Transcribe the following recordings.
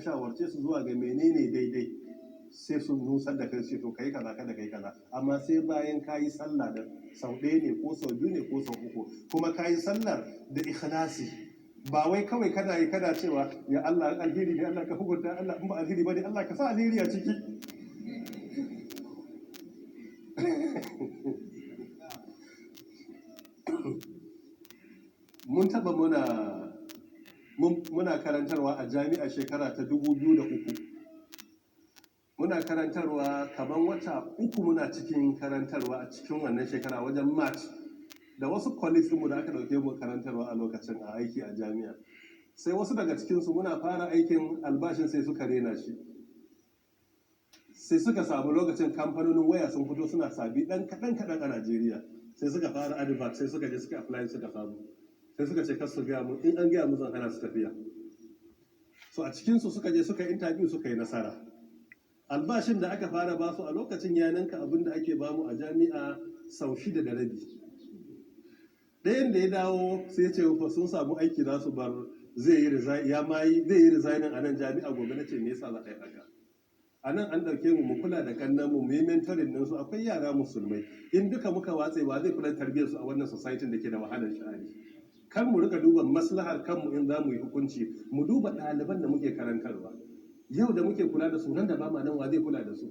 shawarce su zuwa ga menene daidai sai su nusar da kai to kai kaza kada kai kaza, amma sai bayan kayi sallah da sau ɗaya ne ko sau biyu ne ko sau uku, kuma kayi sallar da ikhlasi, ba wai kawai kana yi kana cewa ya Allah alheri ne Allah ka hukunta, Allah in ba alheri bane Allah ka sa alheri a ciki. Mun taba muna karantarwa a jami'a shekara ta 2003. Muna karantarwa kamar wata uku muna cikin karantarwa a cikin wannan shekara wajen March, da wasu colleagues mu da aka dauke mu karantarwa a lokacin a aiki a jami'a. Sai wasu daga cikinsu muna fara aikin albashin sai suka rena shi. Sai suka samu lokacin kamfanonin waya sun fito suna sabi dan kaɗan a Najeriya. Sai suka fara advert, sai suka je suka apply suka samu. Sai suka ce kasu gaya mu, in an gaya mu zan hana su tafiya. So a cikinsu suka je suka interview suka yi nasara. Albashin da aka fara basu a lokacin ya ninka abin da ake bamu a jami'a sau 6.5. Ɗayan da ya dawo sai ce fa sun samu aiki za su bar, zai yi resigning a nan jami'a gobe. Na ce me yasa za a yi haka? A nan an ɗauke mu kula da kannan mu yi mentoring ɗinsu, akwai yara musulmai, in duka muka watse ba zai kula da tarbiyyar su a wannan society da ke da wahalar sha'ani. Kan mu rika duba maslahar kanmu in za mu yi hukunci, mu duba ɗaliban da muke karantarwa. Yau da muke kula da su, nan da ba ma nan wa zai kula da su?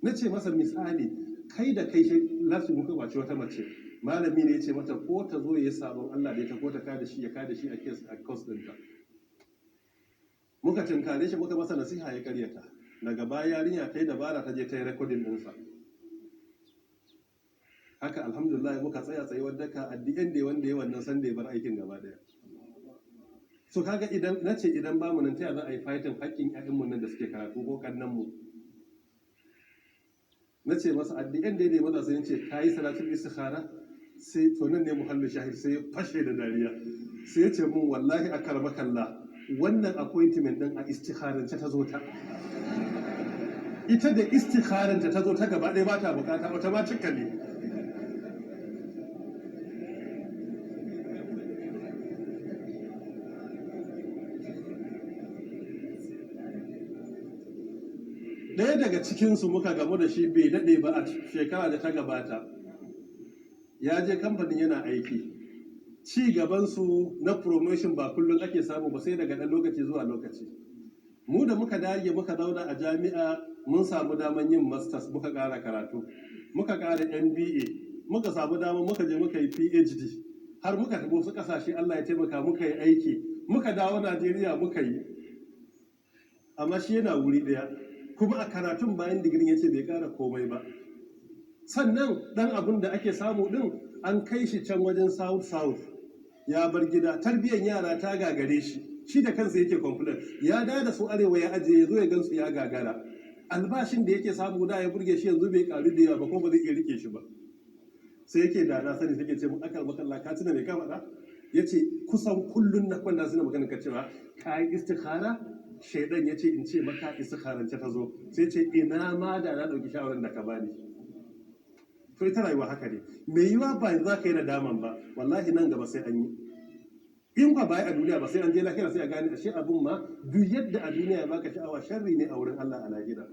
Na ce masa misali, kai da kai lafi muka kwace wata mace, malami ne ya ce mata ko ta zo ya yi sabon Allah da ita ko ta kada shi a course ɗinta. Muka tunkare shi muka masa nasiha ya karyata. Daga baya yarinya ta yi dabara ta je ta yi recording ɗinsa. Haka alhamdulillah muka tsaya wadda at the end wanda ya wannan sanda ya bar aikin gaba daya. So kaga idan ba mu nan ta za a yi fighting haƙƙin ƴaƴanmu nan da suke karatu ko kannan mu. Nace masa at the end dai maza sai ce kai salatul istikhara, sai to nan ne muhallu shahid, sai ya fashe da dariya. Sai ya ce mun wallahi akarmakalla wannan appointment din a istikharance ta zo ta. Ita da istikharanta ta zo ta gaba ɗaya ba ta bukata automatically. Ɗaya daga cikinsu muka gamu da shi bai daɗe ba a shekara da ta gabata, ya je kamfanin yana aiki. Ci gabansu na promotion ba kullum ake samu ba sai daga ɗan lokaci zuwa lokaci. Mu da muka dage muka zauna a jami'a mun samu daman yin masters, muka ƙara karatu, muka ƙara MBA, muka samu daman muka je muka yi PhD, har muka tafi wasu ƙasashe Allah ya taimaka muka yi aiki, muka dawo Najeriya muka yi. Amma shi yana wuri ɗaya. Kuma a karatun bayan digirin ya ce bai ƙara komai ba. Sannan ɗan abin da ake samu ɗin an kai shi can wajen south ya bar gida, tarbiyyar yara ta gagare shi da kansa yake complain, ya da su arewa ya ajiye ya zo ya gansu ya gagara. Albashin da yake samu da ya burge shi yanzu bai ƙaru da yawa ba ko ba zai iya rike shi ba. Sai yake da na sani take ce mun akal makalla ka tuna me ka faɗa? Yace kusan kullun na kwanda suna magana ka cewa kai istikhara. Shaidan ya ce in ce maka istikharance ta zo, sai ce ina ma da na ɗauki shawarar da ka bani. To ita rayuwa haka ne, mai yiwa ba za ka yi nadaman ba, wallahi nan gaba sai an yi. In ba bai a duniya ba sai an je lahira sai a gane ashe abun ma duk yadda a duniya baka sha'awa sharri ne a wurin Allah a lahira.